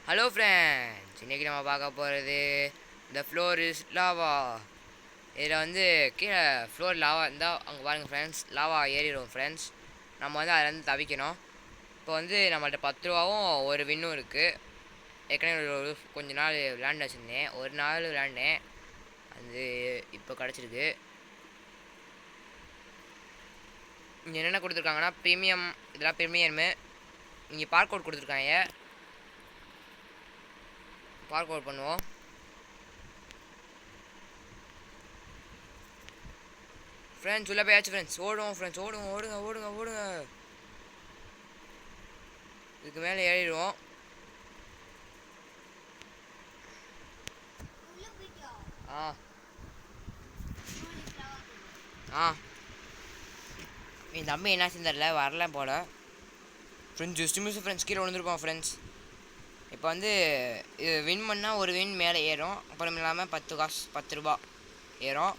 Hello friends, இன்றைக்கி நம்ம பார்க்க போகிறது இந்த ஃப்ளோர் இஸ் லாவா. இதில் வந்து கீழே ஃப்ளோர் லாவா இருந்தால் அங்கே பாருங்கள் ஃப்ரெண்ட்ஸ், லாவா ஏறிடும் ஃப்ரெண்ட்ஸ். நம்ம வந்து அதிலேருந்து தவிக்கணும். இப்போ வந்து நம்மள்ட்ட 10 ரூபாவும் ஒரு வின்னும் இருக்குது. ஏற்கனவே கொஞ்ச நாள் விளையாண்டு வச்சுருந்தேன், ஒரு நாள் விளையாண்டேன், அது இப்போ கிடச்சிருக்கு. இங்கே என்னென்ன கொடுத்துருக்காங்கன்னா ப்ரீமியம், இதெல்லாம் ப்ரீமியமு. இங்கே பார்க்கோட் கொடுத்துருக்காங்க, பார்க்கோட் பண்ணுவோம். ஃப்ரெண்ட்ஸ் உள்ள போயாச்சு ஃப்ரெண்ட்ஸ், ஓடுவோம் ஃப்ரெண்ட்ஸ், ஓடுங்க ஓடுங்க ஓடுங்க ஓடுங்க. இதுக்கு மேலே ஏறிடுவோம். ஆ ஆ என் தம்பி என்ன செஞ்சிடல, வரல போல் ஃப்ரெண்ட்ஸ். ஜஸ்ட் மிஸ் ஃப்ரெண்ட்ஸ், கீழே விழுந்துருப்போம் ஃப்ரெண்ட்ஸ். இப்போ வந்து இது வின் பண்ணால் ஒரு வின் மேலே ஏறும், அப்புறம் இல்லாமல் 10 காசு 10 ரூபா ஏறும்.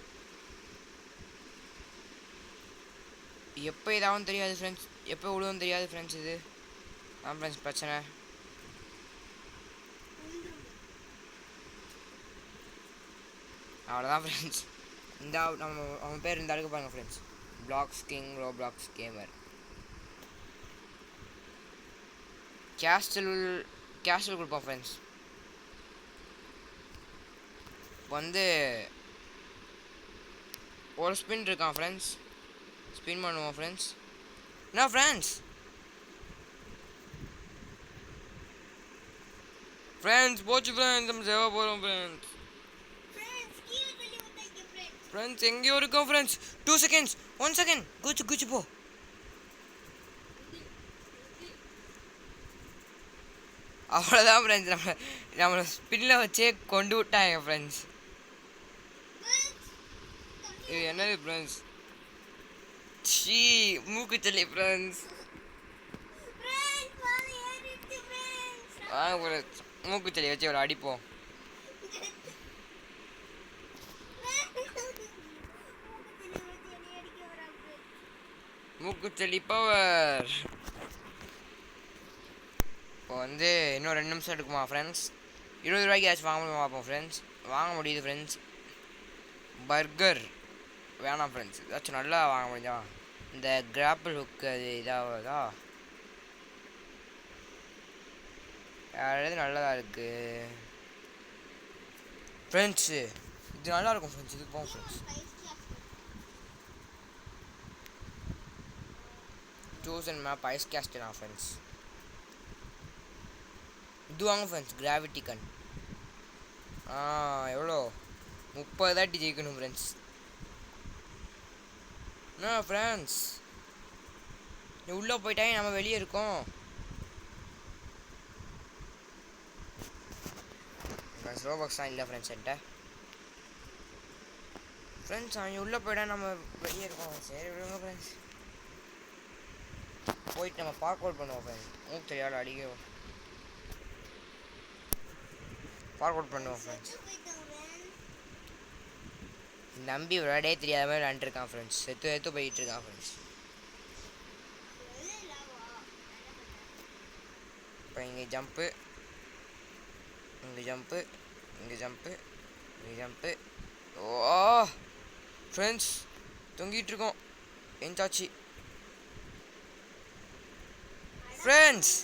எப்போ இதாகவும் தெரியாது ஃப்ரெண்ட்ஸ், எப்போ விழுவும் தெரியாது ஃப்ரெண்ட்ஸ். இது தான் ஃப்ரெண்ட்ஸ் பிரச்சனை. அவ்வளோதான் ஃப்ரெண்ட்ஸ். இந்த அவன் பேர் இந்த அளவுக்கு பாருங்கள் friends, blocks king Roblox gamer. Castle கொடுப்போம் ஃப்ரெண்ட்ஸ். இப்போ வந்து ஒரு ஸ்பின் இருக்கான் ஃப்ரெண்ட்ஸ், ஸ்பின் பண்ணுவோம் ஃப்ரெண்ட்ஸ். என்ன ஃப்ரெண்ட்ஸ், போச்சு ஃப்ரெண்ட்ஸ், நம்ம சேவா போகிறோம் ஃப்ரெண்ட்ஸ். ஃப்ரெண்ட்ஸ் எங்கேயோ இருக்கோம் ஃப்ரெண்ட்ஸ். 2 செகண்ட்ஸ், 1 செகண்ட், குச்சி போ. அவ்வளோதான் ஃப்ரெண்ட்ஸ், நம்மளை ஸ்பின்னில் வச்சே கொண்டு விட்டாங்க ஃப்ரெண்ட்ஸ். இது என்னது ஃப்ரெண்ட்ஸ், மூக்குச்சலி ஃப்ரெண்ட்ஸ். வாங்க ஃப்ரெண்ட்ஸ், மூக்குச்சலி வச்சு ஒரு அடிப்போம். மூக்குச்சலி பவர். இப்போ வந்து இன்னும் 2 நிமிஷம் எடுக்குமா ஃப்ரெண்ட்ஸ். 20 ரூபாய்க்கு ஏதாச்சும் வாங்க முடியுமா பார்ப்போம் ஃப்ரெண்ட்ஸ். வாங்க முடியுது ஃப்ரெண்ட்ஸ். பர்கர் வேணாம் ஃப்ரெண்ட்ஸ், ஏதாச்சும் நல்லா வாங்க முடிஞ்சா. இந்த கிராப்பிள் ஹுக்கு அது இதாகுதா, வேறு நல்லதாக இருக்குது ஃப்ரெண்ட்ஸு. இது நல்லாயிருக்கும் ஃப்ரெண்ட்ஸ், இதுக்கு போகும் ஃப்ரெண்ட்ஸ். சூசன் மேப் ஐஸ் கேஸ்டனா ஃப்ரெண்ட்ஸ். இது வாங்க ஃப்ரெண்ட்ஸ், கிராவிட்டி கன். எவ்வளோ, 30 தாட்டி ஜெயிக்கணும் ஃப்ரெண்ட்ஸ். என்ன ஃப்ரெண்ட்ஸ், நீ உள்ளே போயிட்டாங்க, நம்ம வெளியே இருக்கோம் ஃப்ரெண்ட்ஸ். ரோபாக்ஸ்லாம் இல்லை ஃப்ரெண்ட்ஸ் என்கிட்ட. ஃப்ரெண்ட்ஸ் அவங்க உள்ளே போயிட்டா நம்ம வெளியே இருக்கோம். சரி விடுங்க ஃப்ரெண்ட்ஸ், போயிட்டு நம்ம பார்க் அவுட் பண்ணுவோம் ஃப்ரெண்ட்ஸ். மூக்கு தெரியாத அடிக்க பார்க் அவுட் பண்ணுவோம் ஃப்ரெண்ட்ஸ். நம்பி விளையாடே தெரியாத மாதிரி விளாண்டுருக்கான் ஃப்ரெண்ட்ஸ், செத்து போயிட்டு இருக்கான் ஃப்ரெண்ட்ஸ். இப்போ இங்கே ஜம்ப்பு, இங்கே ஜம்ப்பு, இங்கே ஜம்ப்பு, இங்கே ஜம்ப்பு. ஓ ஃப்ரெண்ட்ஸ், தொங்கிட்டு இருக்கோம். எந்தாச்சு ஃப்ரெண்ட்ஸ்,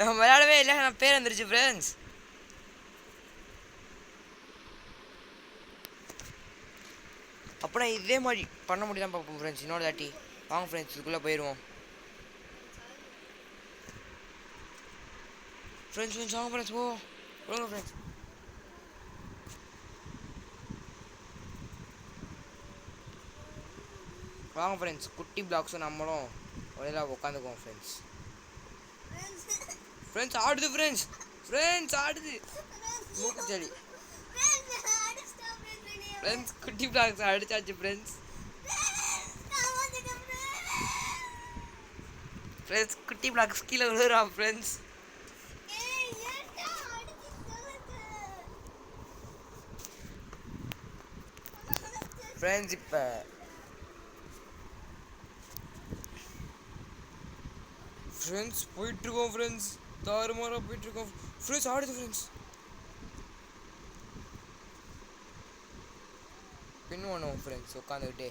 நம்ம விளையாடவே இல்லை, நான் பேர் வந்துருச்சு ஃப்ரெண்ட்ஸ். அப்போ நான் இதே மாதிரி பண்ண முடியுதான் பார்ப்போம் ஃப்ரெண்ட்ஸ் இன்னொரு தாட்டி. வாங்க ஃப்ரெண்ட்ஸ், இதுக்குள்ளே போயிடுவோம் ஃப்ரெண்ட்ஸ். வாங்க ஃப்ரெண்ட்ஸ், விடுங்க ஃப்ரெண்ட்ஸ். வாங்க ஃப்ரெண்ட்ஸ், குட்டி பிளாக்ஸும் நம்மளும் ஒரே உட்காந்துக்குவோம் ஃப்ரெண்ட்ஸ். ஃப்ரெண்ட்ஸ் ஆடுது ஃப்ரெண்ட்ஸ் ஆடுது மூக்குச்சலி ஃப்ரெண்ட்ஸ். குட்டி பிளாக்ஸ் அடிச்சாச்சு ஃப்ரெண்ட்ஸ். குட்டி பிளாக்ஸ் கீழே விழுறான் ஃப்ரெண்ட்ஸ். ஃப்ரெண்ட்ஸ் இப்போ ஃப்ரெண்ட்ஸ் போயிட்டுருக்கோம் ஃப்ரெண்ட்ஸ். தாறுமாறாக போயிட்டுருக்கோம் ஃப்ரெண்ட்ஸ். ஆடுது ஃப்ரெண்ட்ஸ். பின் பண்ணுவோம் ஃப்ரெண்ட்ஸ் உட்காந்துக்கிட்டே.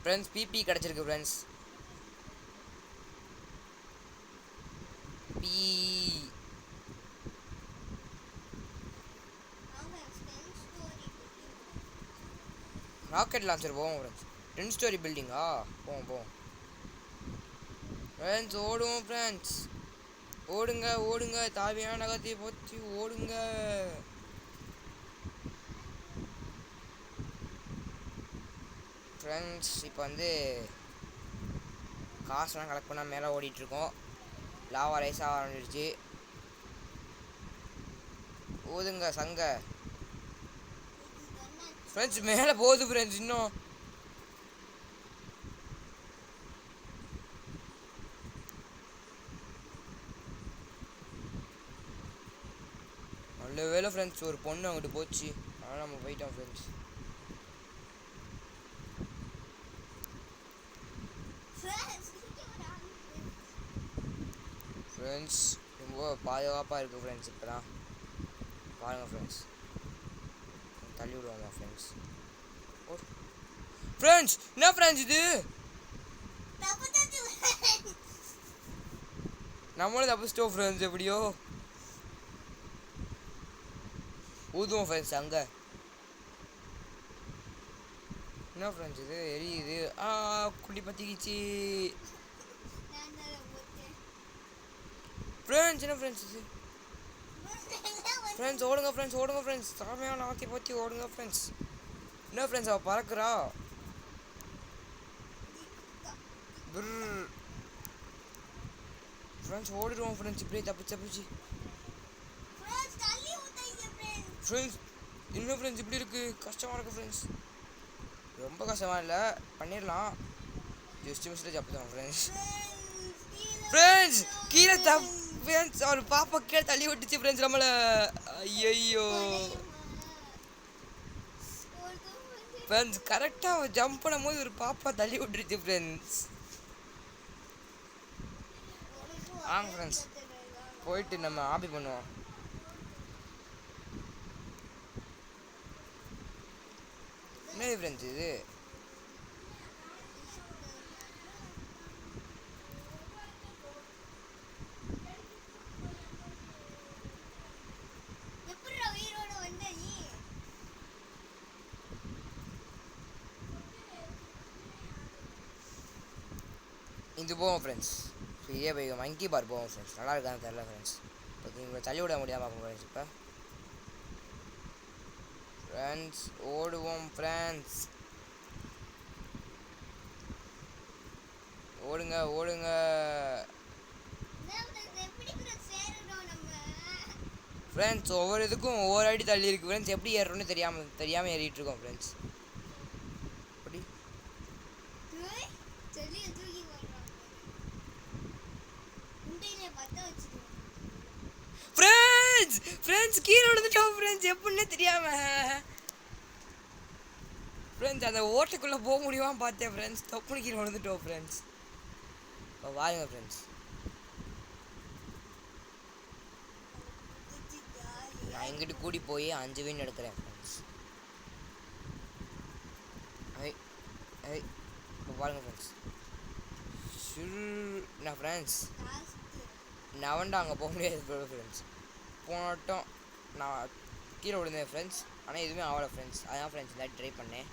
ஃப்ரெண்ட்ஸ் பிபி கிடச்சிருக்கு ஃப்ரெண்ட்ஸ். பி ராக்கெட் லான்ச்சர் போவோம் ஃப்ரெண்ட்ஸ். 10 ஸ்டோரி பில்டிங்கா? போவோம் ஃப்ரெண்ட்ஸ். ஓடுவோம் ஃப்ரெண்ட்ஸ். ஓடுங்க தாவியான நகர்த்தி போச்சு. ஓடுங்க ஃப்ரெண்ட்ஸ். இப்போ வந்து காசுலாம் கலெக்ட் பண்ணால் மேலே ஓடிட்டுருக்கோம். லாவா ரைஸ் ஆரம்பிச்சிருச்சு. ஓதுங்க சங்க ஃப்ரெண்ட்ஸ். மேலே போகுது ஃப்ரெண்ட்ஸ். இன்னும் நல்ல வேலை ஃப்ரெண்ட்ஸ். ஒரு பொண்ணு அங்கிட்டு போச்சு. அதனால் நம்ம போயிட்டோம் ஃப்ரெண்ட்ஸ். ஃப்ரெண்ட்ஸ் ரொம்ப பாதுகாப்பாக இருக்குது ஃப்ரெண்ட்ஸ். இப்போ தான் பாருங்கள் ஃப்ரெண்ட்ஸ். தள்ளி விடுவாமா ஃப்ரெண்ட்ஸ். ஃப்ரெண்ட்ஸ் என்ன ஃப்ரெண்ட்ஸ் இது? நம்மளும் தப்பிச்சிட்டோம் ஃப்ரெண்ட்ஸ். எப்படியோ ஊதுவோம் ஃப்ரெண்ட்ஸ். அங்கே என்ன ஃப்ரெண்ட்ஸ் இது? எரியுது. குண்டி பற்றிக்கிச்சு ஃப்ரெண்ட்ஸ். என்ன ஃப்ரெண்ட்ஸ் இது? ஃப்ரெண்ட்ஸ் ஓடுங்க ஃப்ரெண்ட்ஸ். சாமியாக நாத்தி போச்சு. ஓடுங்க ஃப்ரெண்ட்ஸ். என்ன ஃப்ரெண்ட்ஸ் அவள் பறக்குறா. ஃப்ரெண்ட்ஸ் ஓடிடுவோம் ஃப்ரெண்ட்ஸ். இப்படியே தப்பிச்சு ஃப்ரெண்ட்ஸ். இன்னும் ஃப்ரெண்ட்ஸ் இப்படி இருக்குது. கஷ்டமாக இருக்குது ஃப்ரெண்ட்ஸ். ரொம்ப கஷ்டமாக இல்லை, பண்ணிடலாம். ஜஸ்ட் மிஸ்ல தப்பிச்சோம் ஃப்ரெண்ட்ஸ். ஃப்ரெண்ட்ஸ் கீழே ஃப்ரெண்ட்ஸ் அவர் பாப்பா கீழே தள்ளி விட்டுச்சு ஃப்ரெண்ட்ஸ் நம்மளை. ஐயோ ஃப்ரெண்ட்ஸ். கரெக்டாக ஜம்ப் பண்ணும் போது ஒரு பாப்பா தள்ளி விட்டுருச்சு ஃப்ரெண்ட்ஸ். ஃப்ரெண்ட்ஸ் போயிட்டு நம்ம ஆபி பண்ணுவோம். என்ன ஃப்ரெண்ட்ஸ் இது? இது போவோம் ஃப்ரெண்ட்ஸ். இதே போய் மங்கி பார் போவோம் ஃப்ரெண்ட்ஸ். நல்லா இருக்கான்னு தெரில ஃப்ரெண்ட்ஸ். ஓகே உங்களை தள்ளி விட முடியாமல் பார்ப்போம் ஃப்ரெண்ட்ஸ். இப்போ ஃப்ரெண்ட்ஸ் ஓடுவோம் ஃப்ரெண்ட்ஸ். ஓடுங்க ஃப்ரெண்ட்ஸ். ஒவ்வொரு இதுக்கும் ஒவ்வொரு அடி தள்ளி இருக்குது ஃப்ரெண்ட்ஸ். எப்படி ஏறுறோன்னு தெரியாமல் ஏறிட்டு இருக்கோம் ஃப்ரெண்ட்ஸ். அப்படி ஃப்ரெண்ட்ஸ் கீழே விழுந்துட்டோம் ஃப்ரெண்ட்ஸ். எப்படின்னே தெரியாம ஃப்ரெண்ட்ஸ். அந்த ஓட்டைக்குள்ளே போக முடியுமா பார்த்தேன் ஃப்ரெண்ட்ஸ். தப்புன்னு கீழே விழுந்துட்டோம் ஃப்ரெண்ட்ஸ். வாங்க ஃப்ரெண்ட்ஸ். நான் எங்கிட்ட கூடி போய் 5 வின் எடுக்கிறேன் ஃப்ரெண்ட்ஸ். இப்போ பாருங்க ஃப்ரெண்ட்ஸ். நான் ஃப்ரெண்ட்ஸ் நான் அங்கே போக முடியாது ஃப்ரெண்ட்ஸ். போனட்டும் நான் கீழே விழுந்தேன் ஃப்ரெண்ட்ஸ். ஆனால் எதுவுமே ஆகலை ஃப்ரெண்ட்ஸ். அதான் ஃப்ரெண்ட்ஸ் இந்த ட்ரை பண்ணேன்.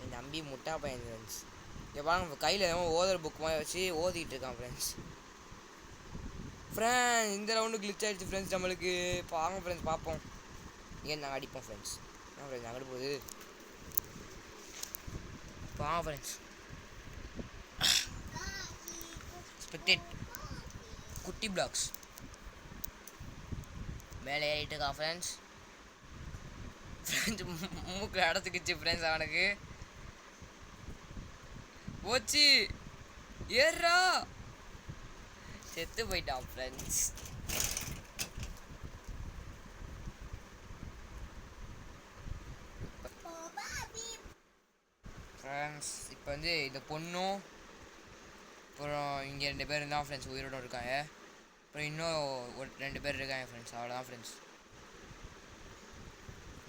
என் நம்பி முட்டா பையன் ஃப்ரெண்ட்ஸ். இங்கே பாருங்க கையில் ஓதுற புக் மாதிரி வச்சு ஓதிக்கிட்டு இருக்கான் ஃப்ரெண்ட்ஸ். இந்த ரவுண்டு கிளிச் ஆகிடுச்சு ஃப்ரெண்ட்ஸ் நம்மளுக்கு. இப்போ வாங்க ஃப்ரெண்ட்ஸ் பார்ப்போம். இங்கே நாங்கள் அடிப்போம் ஃப்ரெண்ட்ஸ். ஃப்ரெண்ட்ஸ் அங்கிட்டு போகுது. இப்போ வாங்க ஃப்ரெண்ட்ஸ். ஸ்பெக்டேட் குட்டி பிளாக்ஸ் மேலே ஏறிட்டு இருக்கா ஃப்ரெண்ட்ஸ். மூக்கில் அடைச்சிக்கிச்சு ஃப்ரெண்ட்ஸ். அவனுக்கு போச்சு. ஏறா செத்து போயிட்டான் ஃப்ரெண்ட்ஸ். ஃப்ரெண்ட்ஸ் இப்போ வந்து இந்த பொண்ணும் அப்புறம் இங்கே 2 பேர் தான் ஃப்ரெண்ட்ஸ் உயிரோட இருக்காங்க. அப்புறம் இன்னும் ஒரு 2 பேர் இருக்காங்க ஃப்ரெண்ட்ஸ். அவ்வளோதான் ஃப்ரெண்ட்ஸ்.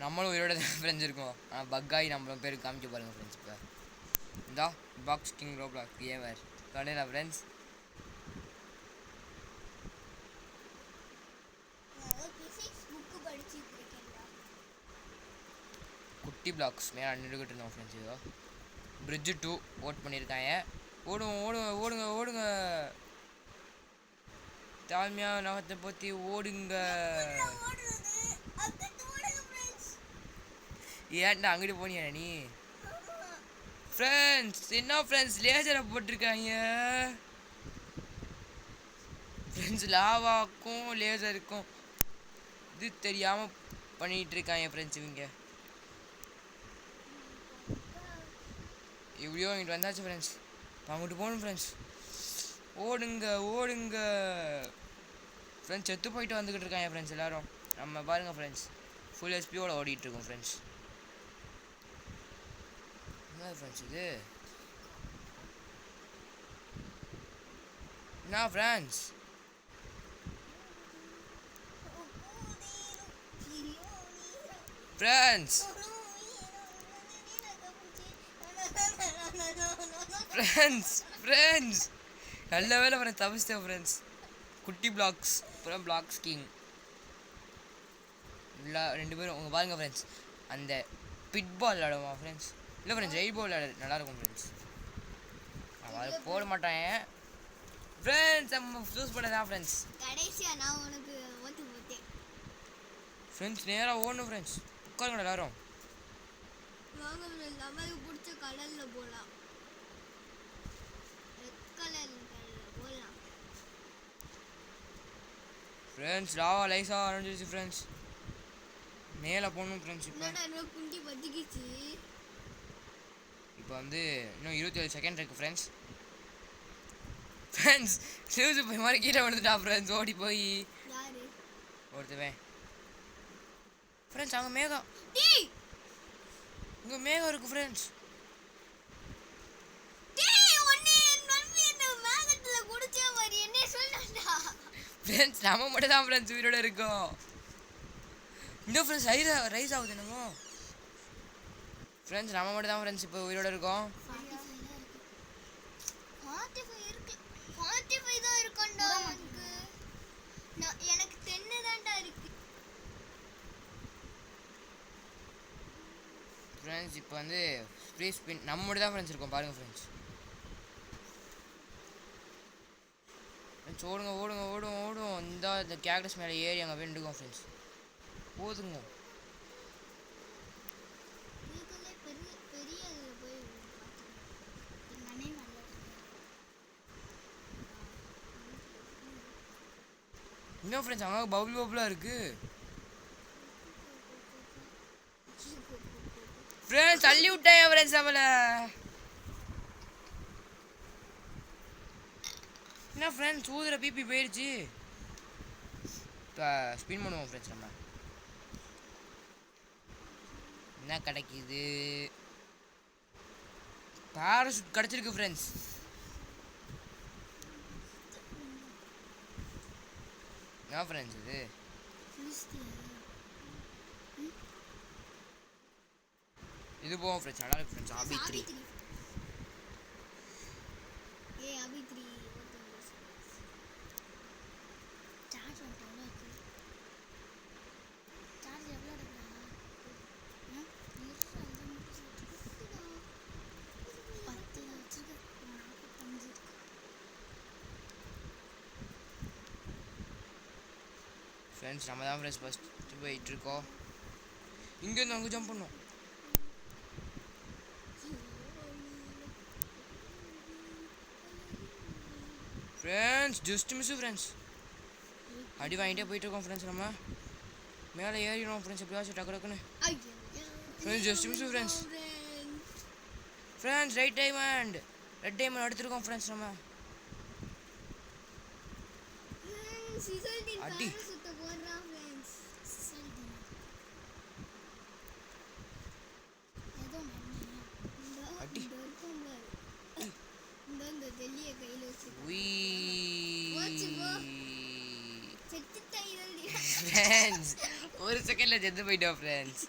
நம்மளும் உயிரோட தான் ஃப்ரெண்ட்ஸ் இருக்கோம். ஆனால் பக்காய் நம்மளும் பேருக்கு காமிக்க பாருங்கள் ஃப்ரெண்ட்ஸ். இப்போ இந்தா பாக்ஸ் கிங் ரோப்ளாக் கேமர் கடையில் ஃப்ரெண்ட்ஸ். குட்டி பிளாக்ஸ் மேலே நின்றுக்கிட்டு இருந்தோம் ஃப்ரெண்ட்ஸ். இதோ பிரிட்ஜு 2 ஓட் பண்ணியிருக்காங்க. ஓடுங்க ஓடுங்க ஓடுங்க ஓடுங்க, தாழ்மையாக நகத்தை பற்றி ஓடுங்க. ஏன்டா அங்கிட்டு போனியா நீ? ஃப்ரெண்ட்ஸ் என்ன ஃப்ரெண்ட்ஸ் லேசரை போட்டிருக்காங்க ஃப்ரெண்ட்ஸ். லாவாக்கும் லேசருக்கும் இது தெரியாமல் பண்ணிகிட்டு இருக்காங்க ஃப்ரெண்ட்ஸ் இவங்க. எப்படியோ இங்கிட்டு வந்தாச்சு ஃப்ரெண்ட்ஸ். அங்கிட்டு போகணும் ஃப்ரெண்ட்ஸ். ஓடுங்க ஓடுங்க ஃப்ரெண்ட்ஸ். செத்து போயிட்டு வந்துக்கிட்டு இருக்காங்க ஃப்ரெண்ட்ஸ் எல்லோரும். நம்ம பாருங்கள் ஃப்ரெண்ட்ஸ் ஃபுல் எஸ்பியோட ஓடிட்டுருக்கோம் ஃப்ரெண்ட்ஸ். என்ன ஃப்ரெண்ட்ஸ் இது? என்ன ஃப்ரெண்ட்ஸ்? ஃப்ரெண்ட்ஸ் ஃப்ரெண்ட்ஸ் ஃப்ரெண்ட்ஸ் நல்ல வேலை ஃப்ரெண்ட்ஸ் தப்பிச்சிட்டேன் ஃப்ரெண்ட்ஸ். குட்டி பிளாக்ஸ் அப்புறம் பிளாக்ஸ் கிங் இல்லை 2 பேரும் உங்கள் பாருங்கள் ஃப்ரெண்ட்ஸ். அந்த பிட் பால் விளாடுவோம் ஃப்ரெண்ட்ஸ். இல்லை ஃப்ரெண்ட்ஸ் ரெயில் பால் நல்லாயிருக்கும் ஃப்ரெண்ட்ஸ். அவன் போட மாட்டாங்க ஃப்ரெண்ட்ஸ். நம்ம சூஸ் பண்ணதான் ஃப்ரெண்ட்ஸ். கடைசியாக நான் உனக்கு ஓட்டு போட்டேன் ஃப்ரெண்ட்ஸ். நேராக ஓடணும் ஃப்ரெண்ட்ஸ். உட்காருங்க எல்லாரும். வாங்க ஃப்ரெண்ட்ஸ் நமக்கு பிடிச்ச கடலில் போகலாம். போகலாம் ஃப்ரெண்ட்ஸ். லாவா லைஸாக ஆரம்பிச்சிருச்சு ஃப்ரெண்ட்ஸ். மேலே போகணும் ஃப்ரெண்ட்ஸ். இப்போ குண்டி பத்திக்கிச்சு. இப்போ வந்து இன்னும் 27 செகண்ட் இருக்குது ஃப்ரெண்ட்ஸ். ஃப்ரெண்ட்ஸ் சிவசு போய் மாதிரி கீழே வந்துட்டா ஃப்ரெண்ட்ஸ். ஓடி போய் ஒருத்தவன் ஃப்ரெண்ட்ஸ். அங்கே மேகம், இங்கே மேகம் இருக்குது ஃப்ரெண்ட்ஸ். ஃப்ரெண்ட்ஸ் நம்ம மட்டும் தான் ஃப்ரெண்ட்ஸ் உயிரோட இருக்கோம். இன்னும் ஃப்ரெண்ட்ஸ் ரைஸ் ஆகுது என்னமோ ஃப்ரெண்ட்ஸ். நம்ம மட்டும் தான் ஃப்ரெண்ட்ஸ் இப்போ உயிரோட இருக்கோம். எனக்கு 10 தான்டா இருக்கு ஃப்ரெண்ட்ஸ். இப்போ வந்து ஃப்ரீ ஸ்பின் நம்ம மட்டும் தான் ஃப்ரெண்ட்ஸ் இருக்கோம் பாருங்கள் ஃப்ரெண்ட்ஸ். ஃப்ரெண்ட்ஸ் ஓடுங்க ஓடுங்க ஓடுவோம் ஓடுவோம். இந்த கேக்டஸ் மேலே ஏறி அங்கே வேண்டுவோம் ஃப்ரெண்ட்ஸ். போதுங்க இன்னும் ஃப்ரெண்ட்ஸ். அங்கே பபுள் பபுளாக இருக்குது ஃப்ரெண்ட்ஸ். தள்ளி விட்டாயா ஃப்ரெண்ட்ஸ் அவளை? என்ன ஃப்ரெண்ட்ஸ் ஊதுற பிபி போயிடுச்சு. இப்போ ஸ்பின் பண்ணுவோம் ஃப்ரெண்ட்ஸ். நம்ம என்ன கிடைக்குது? பாராசூட் கிடச்சிருக்கு ஃப்ரெண்ட்ஸ். என்ன ஃப்ரெண்ட்ஸ் இது? இது போவோம் ஃப்ரெண்ட்ஸ். நல்லா இருக்கு ஃப்ரெண்ட்ஸ். ஆபி 3 ஃப்ரெண்ட்ஸ். நம்ம தான் ஃப்ரெண்ட்ஸ் ஃபஸ்ட்டு போயிட்டுருக்கோம். இங்கேருந்து அங்கே ஜம்ப் பண்ணோம் ஃப்ரெண்ட்ஸ். Just miss friends. அடி வாங்கிட்டே போயிட்டுருக்கோம் ஃப்ரெண்ட்ஸ். நம்ம மேலே ஏறிடும் ஃப்ரெண்ட்ஸ். எப்படியாச்சும் டக்கு டக்குன்னு friends. Just miss friends. Friends red diamond எடுத்துருக்கோம் ஃப்ரெண்ட்ஸ். நம்ம சிசல்டின் அடி. பேர சுத்த போறான் फ्रेंड्स. சிசல்டின். ஏதோ மண்ணா. அடி. இந்த இருக்கும் பாரு. இந்த ஜெல்லிய கையில வச்சு. உய். போச்சு போ. செத்துட்டா இதல்டி. ஃப்ரெண்ட்ஸ் ஒரு செகண்ட்ல செத்து போயிட்டோம் ஃப்ரெண்ட்ஸ்.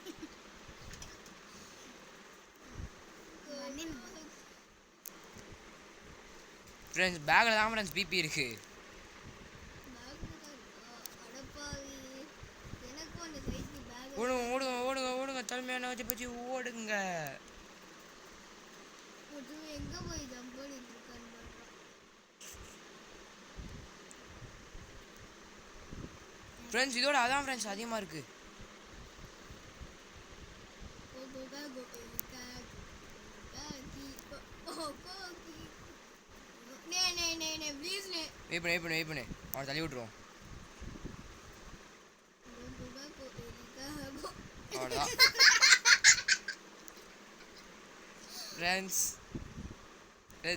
ஃப்ரெண்ட்ஸ் பேக்ல தான் ஃப்ரெண்ட்ஸ் பிபி இருக்கு. அடப்பாவி. எனக்கும் அந்த சைஸ்க்கு பேக். ஓடுங்க ஓடுங்க ஓடுங்க ஓடுங்க தலைமையான வச்சு பச்சு ஓடுங்க. ஒரு எங்க போய் ஜம்ப் பண்ணிட்டு இருக்கான்னு பாருங்க. ஃப்ரெண்ட்ஸ் இதோட அதான் ஃப்ரெண்ட்ஸ் அதிகமா இருக்கு. வெயிட் பண்ணு அவனை தள்ளி விட்டுருவோம். அவ்வளோதான் ஃப்ரெண்ட்ஸ்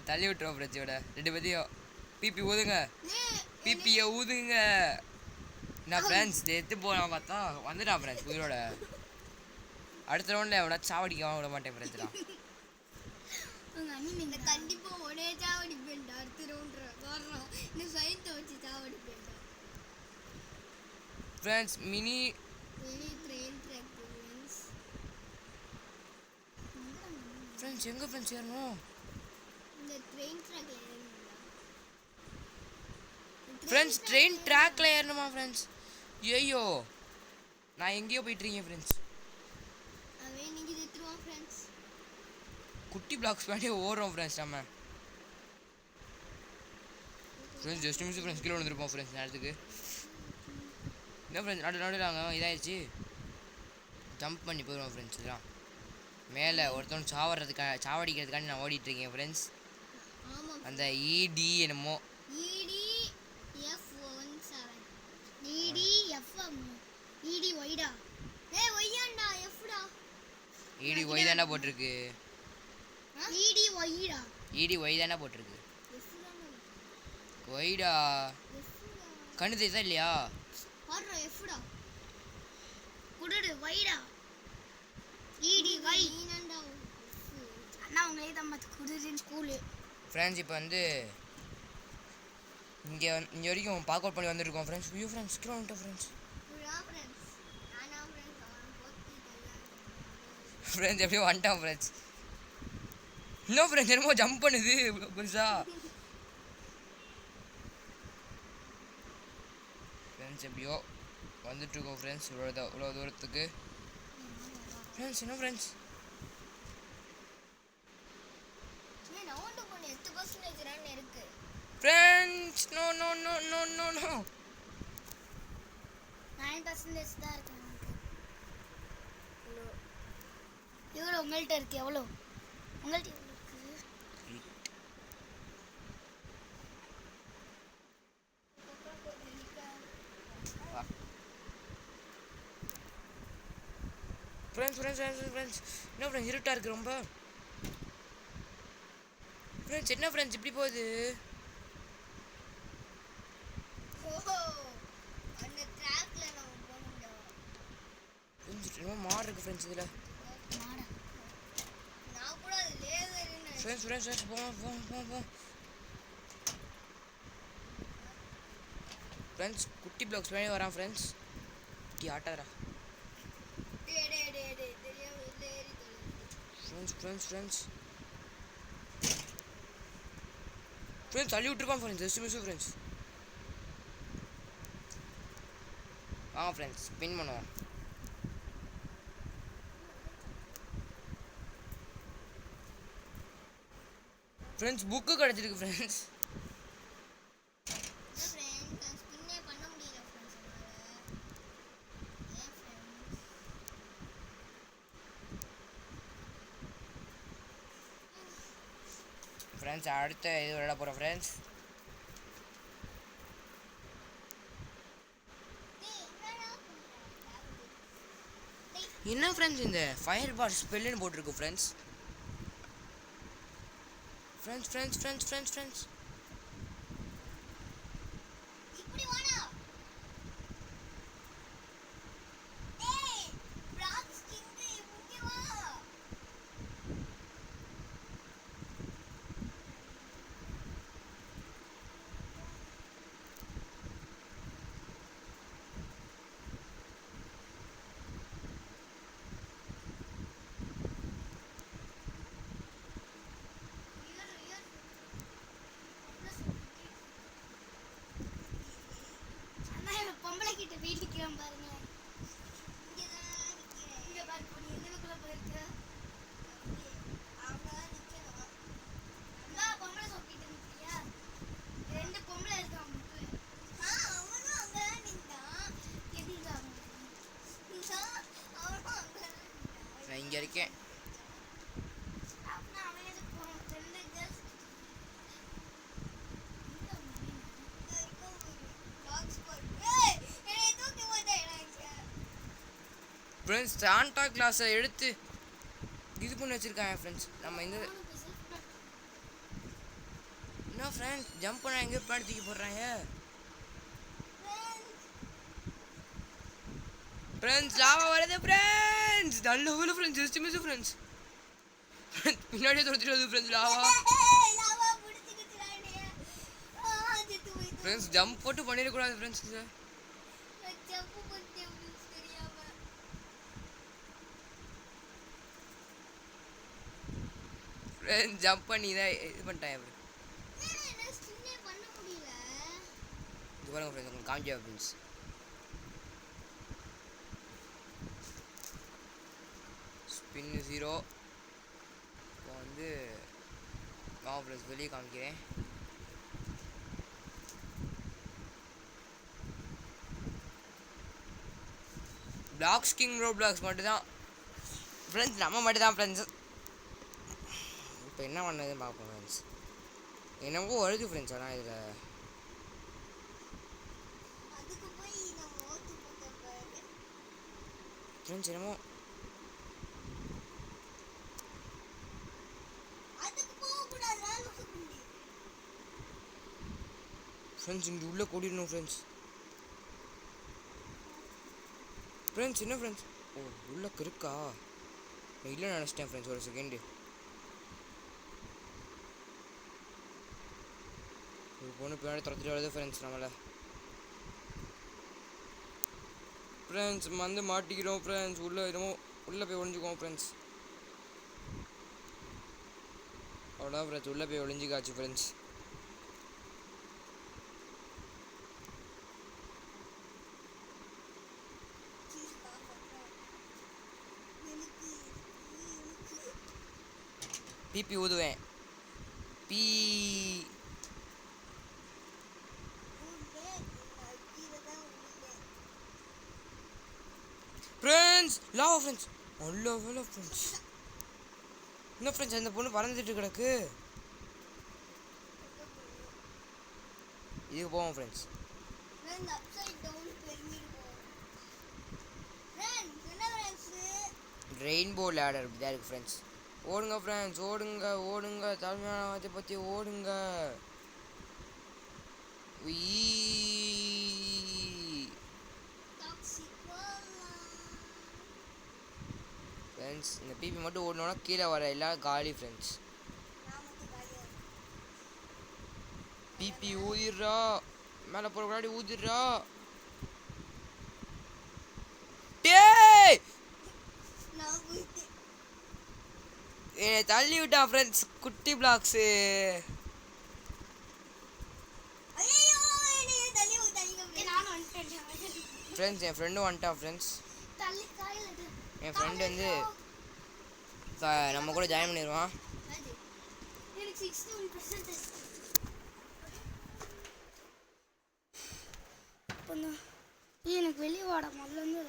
தள்ளி விட்டுருவோம் ஃப்ரெண்ட்ஸோட ரெண்டு பேத்தையும். பிபி ஊதுங்க பிபியை ஊதுங்க. நான் ஃப்ரெண்ட்ஸ் எடுத்து போகலாம் பார்த்தா வந்துட்டான் ஃப்ரெண்ட்ஸ் உயிரோட. அடுத்த ரவுண்டில் எவ்வளோ சாவடிக்க விட மாட்டேன் ஃப்ரெண்ட்ஸ்டா. இந்த கண்டிப்பா ஒரே சாவடிப்பேன்டா. அடுத்த ரவுண்ட் வர்றோம். இந்த சைத்தை வச்சு சாவடிப்பேன்டா. Friends mini train track friends எங்கே ஃப்ரெண்ட்ஸ் ஏறணும்? இந்த ட்ரெயின் ட்ராக்ல ஏறணும்டா. ஃப்ரெண்ட்ஸ் ட்ரெயின் ட்ராக்ல ஏறணுமா ஃப்ரெண்ட்ஸ்? ஐயோ நான் எங்கேயோ போயிட்டுருக்கேன் ஃப்ரெண்ட்ஸ். அவன் நீங்க திட்டுவான் ஃப்ரெண்ட்ஸ். குட்டி பிளாக்ஸ் வேண்டிய ஓடுறோம் ஃப்ரெண்ட்ஸ் நம்ம. ஃப்ரெண்ட்ஸ் ஜஸ்ட் மிஸ் ஃப்ரெண்ட்ஸ் கீழே வந்துருப்போம் ஃப்ரெண்ட்ஸ் நேரத்துக்கு. என்ன ஃப்ரெண்ட்ஸ் நடுவில் நாங்கள் இதாகிடுச்சு. ஜம்ப் பண்ணி போயிடுவோம் ஃப்ரெண்ட்ஸ். இதெல்லாம் மேலே ஒருத்தவன் சாவடிக்கிறதுக்காண்டி நான் ஓடிட்டுருக்கேன் ஃப்ரெண்ட்ஸ். ஆமாம். அந்த இடி என்னமோ ED ஒய்டா. ஏய் ஒய்யாண்டா எஃப்டா. இடி ஒய் தானே போட்டிருக்கு. ED ஒய்டா. இடி ஒய் தானே போட்டிருக்கு. எஃப்டா. ஒய்டா கண்ணு தெரியுதா இல்லையா? ஆறா எஃப்டா. குடுடு ஒய்டா. ED Y. நீனண்டா அண்ணா உங்களே தான் மத்த குடுடின் ஸ்கூல். ஃப்ரெண்ட்ஸ் இப்போ வந்து இங்கே வரைக்கும் பார்க் அவுட் பண்ணி வந்துருக்கோம் ஃப்ரெண்ட்ஸ். வியூ ஃப்ரெண்ட்ஸ் கீழே வந்துட்டோம் ஃப்ரெண்ட்ஸ். ஃப்ரெண்ட்ஸ் எப்படியோ வந்துட்டான் ஃப்ரெண்ட்ஸ். இன்னும் ஃப்ரெண்ட்ஸ் என்னமோ ஜம்ப் பண்ணுது புதுசா. ஃப்ரெண்ட்ஸ் எப்படியோ வந்துட்டுருக்கோம் ஃப்ரெண்ட்ஸ் இவ்வளோ தூரத்துக்கு. ஃப்ரெண்ட்ஸ் என்ன friends friends no no no no no no 9% தான் இருக்கு. எவ்வளோ உங்கள்கிட்ட இருக்கு? எவ்வளோ உங்கள்கிட்ட இருக்கு? ஃப்ரெண்ட்ஸ் என்ன ஃப்ரெண்ட்ஸ் இருட்டாக இருக்குது ரொம்ப. ஃப்ரெண்ட்ஸ் என்ன ஃப்ரெண்ட்ஸ் இப்படி போகுது? அந்த ட்ராக்ல நம்ம போணும்டா. ஃப்ரெண்ட்ஸ் ரொம்ப மாடு இருக்குது ஃப்ரெண்ட்ஸ் இதில். நான் கூட அது லேசர்னு. ஃப்ரெண்ட்ஸ் போவோம். ஃப்ரெண்ட்ஸ் குட்டி பிளாக்ஸ் வேணி வரான் ஃப்ரெண்ட்ஸ். குட்டி ஆட்டாரா ஃப்ரெண்ட்ஸ் தள்ளி விட்டுருப்பான் ஃப்ரெண்ட்ஸ். Just miss friends. வாங்க ஃப்ரெண்ட்ஸ் ஸ்பின் பண்ணுவோம். ஃப்ரெண்ட்ஸ் புக்கு கிடச்சிருக்கு ஃப்ரெண்ட்ஸ். ஃப்ரெண்ட்ஸ் அடுத்த இது விளையாட போகிறோம் ஃப்ரெண்ட்ஸ். என்ன ஃப்ரெண்ட்ஸ் இந்த ஃபயர் பார் ஸ்பெல்லுன்னு போட்டிருக்கு ஃப்ரெண்ட்ஸ். ஃப்ரெண்ட்ஸ் வீட்டுக்கு பாருங்க. இங்க பாரு பொண்ணு எங்கனக்குள்ள போயிருக்க. அங்கதான் நிக்கணும். எல்லா பொம்பளை சொல்லிட்டு நிக்கிறியா? 2 பொம்பளை இருக்கான் முக்குல. அவனும் அங்கதான் நின்றான். எதிர்க்காம அவனும் அங்கதான் நின்றான். நான் இங்கே இருக்கேன். அப்படின்னா அவன் எதுக்கு போனான்? 2 கேர்ள்ஸ் ஃப்ரெண்ட்ஸ் சாண்டா கிளாஸை எடுத்து இது பண்ணி வச்சுருக்காங்க ஃப்ரெண்ட்ஸ். நம்ம இந்த என்ன ஃப்ரெண்ட்ஸ் ஜம்ப் பண்ண எங்கேயோ பின்னாடி தூக்கி போடுறாங்க. ஃப்ரெண்ட்ஸ் லாவா வருது ஃப்ரெண்ட்ஸ். நல்ல ஊர் ஃப்ரெண்ட்ஸ். Just miss friends. பின்னாடியே துரத்திட்டு வருது ஃப்ரெண்ட்ஸ் லாவா. ஃப்ரெண்ட்ஸ் ஜம்ப் போட்டு பண்ணிடக்கூடாது ஃப்ரெண்ட்ஸ். ஃப்ரெண்ட்ஸ் ஜம்ப் பண்ணி தான் இது பண்ணிட்டேன். இது பாருங்க ஃப்ரெண்ட்ஸ் உங்களுக்கு காமிச்சா ஃப்ரெண்ட்ஸ். ஸ்பின் 0. இப்போ வந்து ஃப்ரெண்ட்ஸ் வெளியே காமிக்கிறேன். பிளாக்ஸ் கிங் ரோ பிளாக்ஸ் மட்டும்தான் ஃப்ரெண்ட்ஸ். நம்ம மட்டும் தான் ஃப்ரெண்ட்ஸ். இப்போ என்ன பண்ணதுன்னு பார்ப்போம் ஃப்ரெண்ட்ஸ். என்னமோ வருது ஃப்ரெண்ட்ஸ். ஆனால் இதில் ஃப்ரெண்ட்ஸ் என்னமோ ஃப்ரெண்ட்ஸ் இங்கே உள்ளே கூட்டிடணும் ஃப்ரெண்ட்ஸ். ஃப்ரெண்ட்ஸ் என்ன ஃப்ரெண்ட்ஸ்? ஓ உள்ள இருக்கா? இல்லை நினச்சிட்டேன் ஃப்ரெண்ட்ஸ். ஒரு செகண்டு. ஒரு பொண்ணு பின்னாடி துரத்துட்டு வருது ஃப்ரெண்ட்ஸ் நம்மளை. ஃப்ரெண்ட்ஸ் வந்து மாட்டிக்கிறோம் ஃப்ரெண்ட்ஸ். உள்ளே என்னமோ உள்ளே போய் ஒழிஞ்சுக்குவோம் ஃப்ரெண்ட்ஸ். அவ்வளோதான் ஃப்ரெண்ட்ஸ். உள்ளே போய் ஒழிஞ்சிக்காச்சு ஃப்ரெண்ட்ஸ். பிபி ஊதுவேன். பீ ஃப்ரெண்ட்ஸ் லாவா ஃப்ரெண்ட்ஸ். நல்ல வேலை ஃப்ரெண்ட்ஸ். என்ன ஃப்ரெண்ட்ஸ் அந்த பொண்ணு பறந்துட்டு கிடக்கு. இதுக்கு போவோம் ஃப்ரெண்ட்ஸ். ரெயின்போ லேடர் இப்படி தான் இருக்குது ஃப்ரெண்ட்ஸ். ஓடுங்க ஃப்ரெண்ட்ஸ். ஓடுங்க ஓடுங்க. தலைமையான பற்றி ஓடுங்க. ஃப்ரெண்ட்ஸ் இந்த பிபி மட்டும் ஓடணுன்னா கீழே வர எல்லாம் காலி ஃப்ரெண்ட்ஸ். பிபி ஊதிடுறா. மேலே போகிற முன்னாடி ஊதிடுறா. டேய் என்னை தள்ளி விட்டான் ஃப்ரெண்ட்ஸ். குட்டி பிளாக்ஸு. ஃப்ரெண்ட்ஸ் என் ஃப்ரெண்டும் வந்துட்டான் ஃப்ரெண்ட்ஸ். என் ஃப்ரெண்டு வந்து நம்ம கூட ஜாயின் பண்ணிடுவான். எனக்கு வெளியே வாட முதல்ல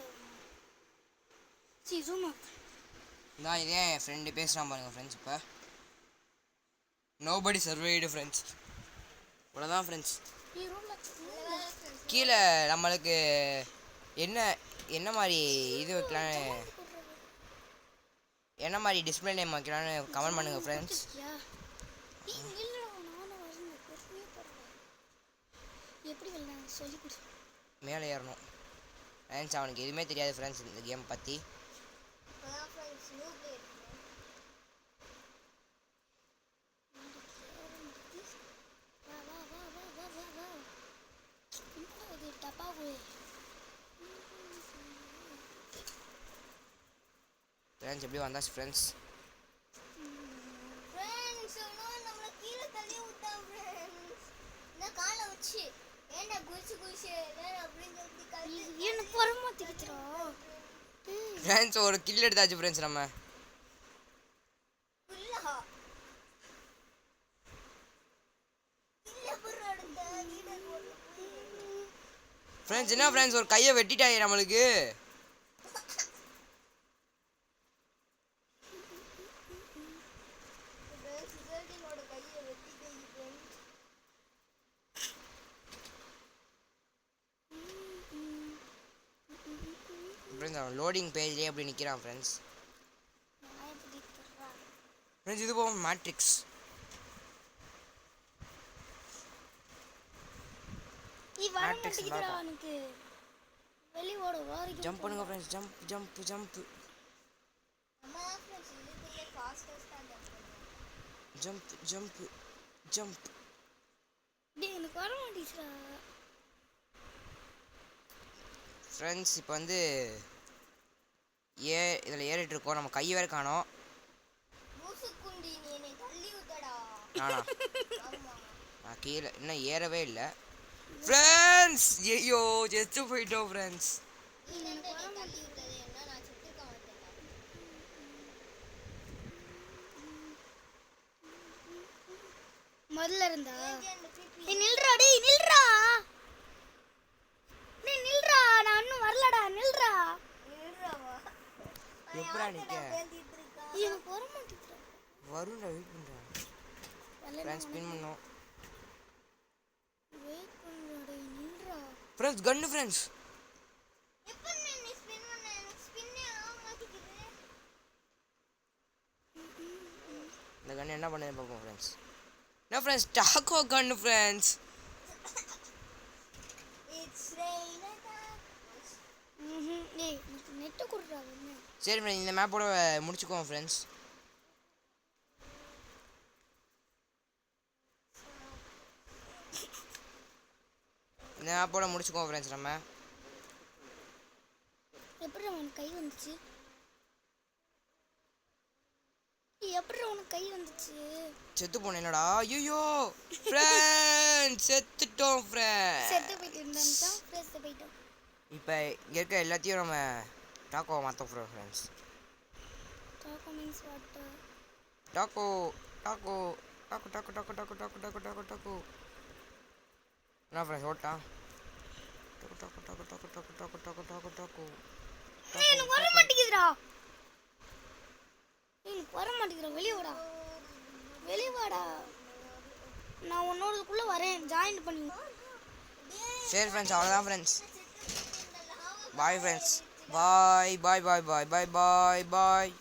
நான் இதே என் ஃப்ரெண்டு பேசுகிறான் பாருங்கள் ஃப்ரெண்ட்ஸ். இப்போ நோபடி சர்வைடு ஃப்ரெண்ட்ஸ். இவ்வளோதான் ஃப்ரெண்ட்ஸ். கீழே நம்மளுக்கு என்ன என்ன மாதிரி இது வைக்கலான்னு, என்ன மாதிரி டிஸ்பிளே நேம் வைக்கலான்னு கமெண்ட் பண்ணுங்கள் ஃப்ரெண்ட்ஸ். மேலே ஏறணும் ஃப்ரெண்ட்ஸ். அவனுக்கு எதுவுமே தெரியாது ஃப்ரெண்ட்ஸ் இந்த கேம் பற்றி. ஃப்ரெண்ட்ஸ் எப்படி வந்தாச்சு ஃப்ரெண்ட்ஸ். ஃப்ரெண்ட்ஸ் ஒரு கில் எடுத்தாச்சு ஃப்ரெண்ட்ஸ் நம்ம. ஃப்ரெண்ட்ஸ் என்ன ஃப்ரெண்ட்ஸ் ஒரு கையை வெட்டிட்டாங்க நம்மளுக்கு. ஃப்ரெண்ட்ஸ் அவன் லோடிங் பேஜ்லேயே அப்படி நிற்கிறான் ஃப்ரெண்ட்ஸ். ஃப்ரெண்ட்ஸ் இது போகும் மேட்ரிக்ஸ். ஜம்ப் பண்ணுங்க friends. Jump jump jump jump jump jump. Friends இப்போ வந்து இதில் ஏறிட்டு இருக்கோம். நம்ம கை வேற காணோம். நான் கீழே இன்னும் ஏறவே இல்லை ஃப்ரெண்ட்ஸ். ஐயோ ஜெஸ்ட் போயிட்டோம் ஃப்ரெண்ட்ஸ். முதல்ல இருந்தா நில்றா டேய் நில்றா. டேய் நில்றா நான் இன்னும் வரலடா நில்றா. எப்படா நிக்க எனக்கு வர மாட்டேங்குது. வரும்டா வெயிட் பண்றா. ஃப்ரெண்ட்ஸ் ஸ்பின் பண்ணோம். வெயிட் பண்ணுடா டேய் நில்றா. ஃப்ரெண்ட்ஸ் கன்னு ஃப்ரெண்ட்ஸ். எப்ப நீ ஸ்பின் பண்ண எனக்கு ஸ்பின்னே ஆக மாட்டேங்குது. இந்த கன்னு என்ன பண்ணுது பாப்போம் friends. No friends, taco gun friends. It's raining. டேய் நெட் குடுறா என்ன. சரி ஃப்ரெண்ட்ஸ் இந்த மேப்போட முடிச்சுக்குவோம் ஃப்ரெண்ட்ஸ். இந்த மேப்போட முடிச்சுக்குவோம் ஃப்ரெண்ட்ஸ் நம்ம. எப்படி உனக்கு கை வந்துச்சு? எப்படி உனக்கு கை வந்துச்சு? செத்து போனேன் என்னடா. ஐயோ ஃப்ரெண்ட்ஸ் செத்துட்டோம் ஃப்ரெண்ட்ஸ். செத்து போயிட்டோம் ஃப்ரெண்ட்ஸ் போயிட்டோம். இப்போ இங்கே இருக்க எல்லாத்தையும் நம்ம டாக்கோ மாற்றோம் ஃப்ரெண்ட்ஸ். டாக்கோ மீன்ஸ் வாட்? டாக்கோ டாக்கோ டாக்கோ டாக்கோ டாக்கோ டாக்கோ டாக்கோ டாக்கோ டாக்கோ டாக்கோ. என்ன ஃப்ரெண்ட்ஸ் ஓட்டா டாக்கோ டாக்கோ டாக்கோ டாக்கோ டாக்கோ டாக்கோ டாக்கோ டாக்கோ டாக்கோ. எனக்கு வர மாட்டேங்குதுடா. எனக்கு வர மாட்டேங்குதுடா. வெளியே வாடா. நான் உன்னோடதுக்குள்ள வரேன். ஜாயின் பண்ணி. சரி ஃப்ரெண்ட்ஸ் அவ்வளோதான் ஃப்ரெண்ட்ஸ். Bye friends. பாய் பாய் பாய் பாய் பாய் பாய் பாய்.